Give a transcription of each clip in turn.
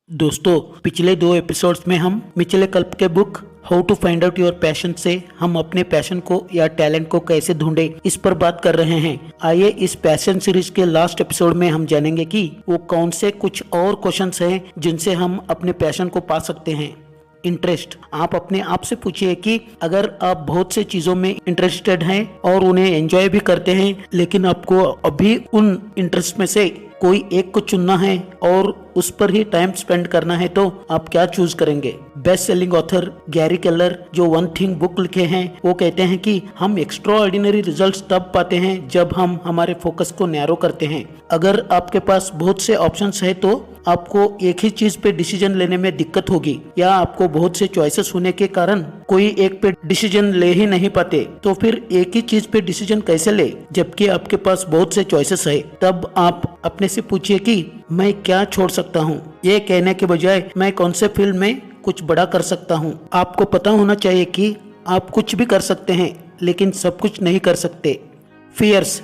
दोस्तों, पिछले 2 एपिसोड्स में हम मिचेले कल्प के book how to find out your passion से हम अपने पैशन को या टैलेंट को कैसे ढूंढे इस पर बात कर रहे हैं। आइए इस पैशन सीरीज के लास्ट एपिसोड में हम जानेंगे कि वो कौन से कुछ और क्वेश्चंस हैं जिनसे हम अपने पैशन को पा सकते हैं। इंटरेस्ट, आप अपने आप से पूछिए कि अगर आप बहुत से चीजों में इंटरेस्टेड हैं और उन्हें एंजॉय भी करते हैं, लेकिन आपको अभी उन इंटरेस्ट में से कोई एक को चुनना है और उस पर ही टाइम स्पेंड करना है, तो आप क्या चूज करेंगे। Best selling author Gary Keller जो वन थिंग बुक लिखे हैं, वो कहते हैं कि हम एक्स्ट्रा ऑर्डिनरी रिजल्ट तब पाते हैं जब हम हमारे फोकस को नैरो करते हैं। अगर आपके पास बहुत से ऑप्शंस है तो आपको एक ही चीज पे डिसीजन लेने में दिक्कत होगी, या आपको बहुत से चॉइसेस होने के कारण कोई एक पे डिसीजन ले ही नहीं पाते, तो फिर एक ही चीज पे डिसीजन कैसे ले जबकि आपके पास बहुत से चॉइसेस है। तब आप अपने से पूछिए कि मैं क्या छोड़ सकता हूँ, ये कहने के बजाय मैं कौन से फील्ड में कुछ बड़ा कर सकता हूँ। आपको पता होना चाहिए कि आप कुछ भी कर सकते हैं लेकिन सब कुछ नहीं कर सकते। फियर्स,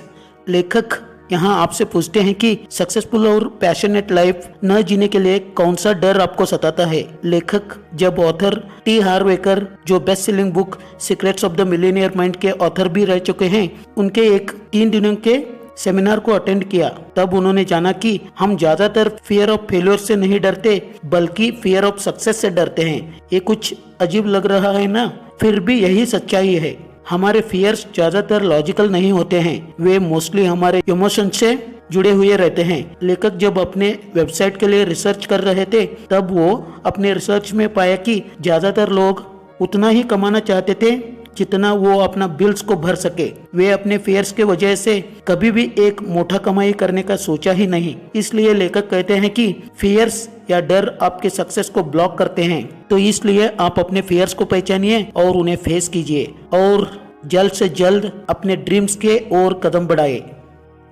लेखक यहाँ आपसे पूछते हैं कि सक्सेसफुल और पैशनेट लाइफ न जीने के लिए कौन सा डर आपको सताता है। लेखक जब ऑथर टी हार्व एकर जो best selling book secrets of the millionaire mind के ऑथर भी रह चुके हैं, उनके एक 3 दिनों के सेमिनार को अटेंड किया, तब उन्होंने जाना कि हम ज्यादातर फियर ऑफ फेलियर से नहीं डरते बल्कि फियर ऑफ सक्सेस से डरते हैं। ये कुछ अजीब लग रहा है ना, फिर भी यही सच्चाई है। हमारे फियर्स ज्यादातर लॉजिकल नहीं होते हैं, वे मोस्टली हमारे इमोशन से जुड़े हुए रहते हैं। लेखक जब अपने वेबसाइट के लिए रिसर्च कर रहे थे, तब वो अपने रिसर्च में पाया कि ज्यादातर लोग उतना ही कमाना चाहते थे जितना वो अपना बिल्स को भर सके। वे अपने फेयर्स के वजह से कभी भी एक मोटा कमाई करने का सोचा ही नहीं। इसलिए लेखक कहते हैं कि फियर्स या डर आपके सक्सेस को ब्लॉक करते हैं, तो इसलिए आप अपने फियर्स को पहचानिए और उन्हें फेस कीजिए और जल्द से जल्द अपने ड्रीम्स के ओर कदम बढ़ाए।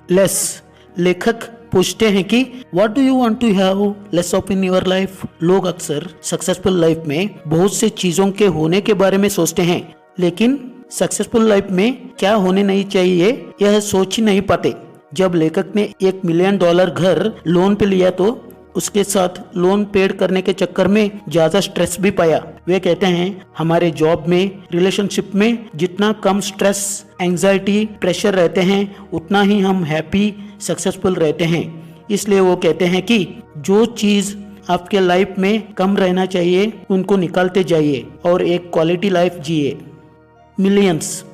लेस, लेखक पूछते हैं कि what do you want to have less of in your life. लोग अक्सर सक्सेसफुल लाइफ में बहुत से चीजों के होने के बारे में सोचते हैं, लेकिन सक्सेसफुल लाइफ में क्या होने नहीं चाहिए यह सोच ही नहीं पाते। जब लेखक ने $1 मिलियन घर लोन पे लिया तो उसके साथ लोन पेड करने के चक्कर में ज्यादा स्ट्रेस भी पाया। वे कहते हैं हमारे जॉब में, रिलेशनशिप में जितना कम स्ट्रेस, एंजाइटी, प्रेशर रहते हैं उतना ही हम हैप्पी, सक्सेसफुल रहते हैं। इसलिए वो कहते हैं कि जो चीज आपके लाइफ में कम रहना चाहिए उनको निकालते जाइए और एक क्वालिटी लाइफ जिए। मिलियंस,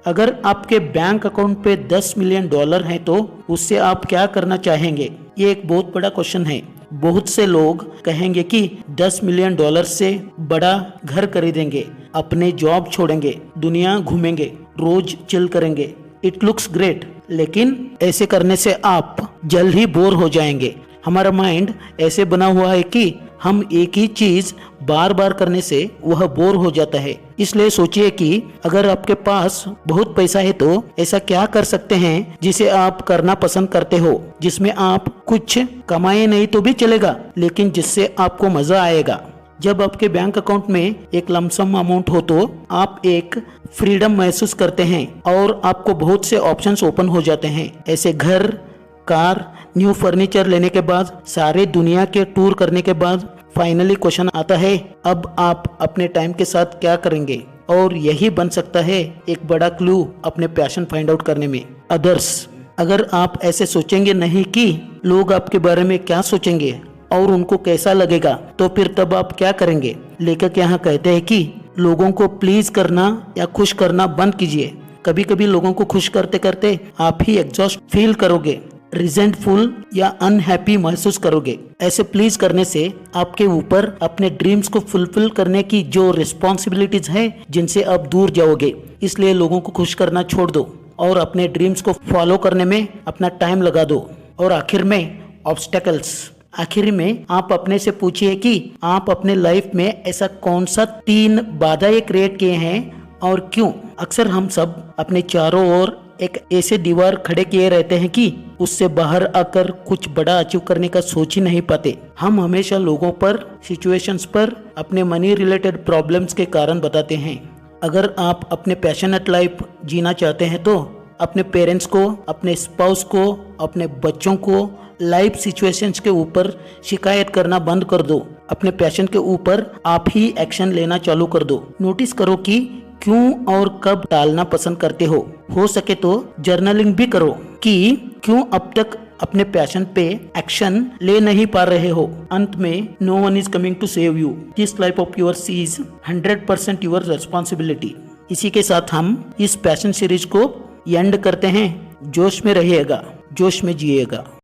अगर आपके बैंक अकाउंट पे $10 मिलियन है तो उससे आप क्या करना चाहेंगे। ये एक बहुत बड़ा क्वेश्चन है। बहुत से लोग कहेंगे कि $10 मिलियन से बड़ा घर खरीदेंगे, अपने जॉब छोड़ेंगे, दुनिया घूमेंगे, रोज चिल करेंगे। इट लुक्स ग्रेट, लेकिन ऐसे करने से आप जल्द ही बोर हो जाएंगे। हमारा माइंड ऐसे बना हुआ है कि हम एक ही चीज बार बार करने से वह बोर हो जाता है। इसलिए सोचिए कि अगर आपके पास बहुत पैसा है तो ऐसा क्या कर सकते हैं जिसे आप करना पसंद करते हो, जिसमें आप कुछ कमाए नहीं तो भी चलेगा लेकिन जिससे आपको मजा आएगा। जब आपके बैंक अकाउंट में एक लमसम अमाउंट हो तो आप एक फ्रीडम महसूस करते हैं और आपको बहुत से ऑप्शंस ओपन हो जाते हैं। ऐसे घर, कार, न्यू फर्नीचर लेने के बाद, सारे दुनिया के टूर करने के बाद फाइनली क्वेश्चन आता है, अब आप अपने टाइम के साथ क्या करेंगे। और यही बन सकता है एक बड़ा क्लू अपने पैशन फाइंड आउट करने में। अदर्स, अगर आप ऐसे सोचेंगे नहीं कि लोग आपके बारे में क्या सोचेंगे और उनको कैसा लगेगा, तो फिर तब आप क्या करेंगे। लेखक यहाँ कहते हैं कि लोगों को प्लीज करना या खुश करना बंद कीजिए। कभी कभी लोगों को खुश करते करते आप ही एग्जॉस्ट फील करोगे, रिजेंटफुल या अनहैप्पी महसूस करोगे। ऐसे प्लीज करने से आपके ऊपर अपने ड्रीम्स को फुलफिल करने की जो रिस्पॉन्सिबिलिटीज है जिनसे आप दूर जाओगे। इसलिए लोगों को खुश करना छोड़ दो और अपने ड्रीम्स को फॉलो करने में अपना टाइम लगा दो। और आखिर में ऑब्स्टेकल्स, आखिर में आप अपने से पूछिए कि आप अपने लाइफ में ऐसा कौन सा 3 बाधाएं क्रिएट किए हैं और क्यों। अक्सर हम सब अपने चारों ओर एक ऐसे दीवार खड़े किए रहते हैं कि उससे बाहर आकर कुछ बड़ा अचीव करने का सोच ही नहीं पाते। हम हमेशा लोगों पर, सिचुएशंस पर अपने मनी रिलेटेड प्रॉब्लम्स के कारण बताते हैं। अगर आप अपने पैशनेट लाइफ जीना चाहते हैं तो अपने पेरेंट्स को, अपने स्पाउस को, अपने बच्चों को लाइफ सिचुएशंस के ऊपर शिकायत करना बंद कर दो। अपने पैशन के ऊपर आप ही एक्शन लेना चालू कर दो। नोटिस करो कि क्यों और कब टालना पसंद करते हो सके तो जर्नलिंग भी करो कि क्यों अब तक अपने पैशन पे एक्शन ले नहीं पा रहे हो। अंत में no one is coming to save you, this life of yours is 100% your responsibility. इसी के साथ हम इस पैशन सीरीज को एंड करते हैं। जोश में रहिएगा, जोश में जिएगा।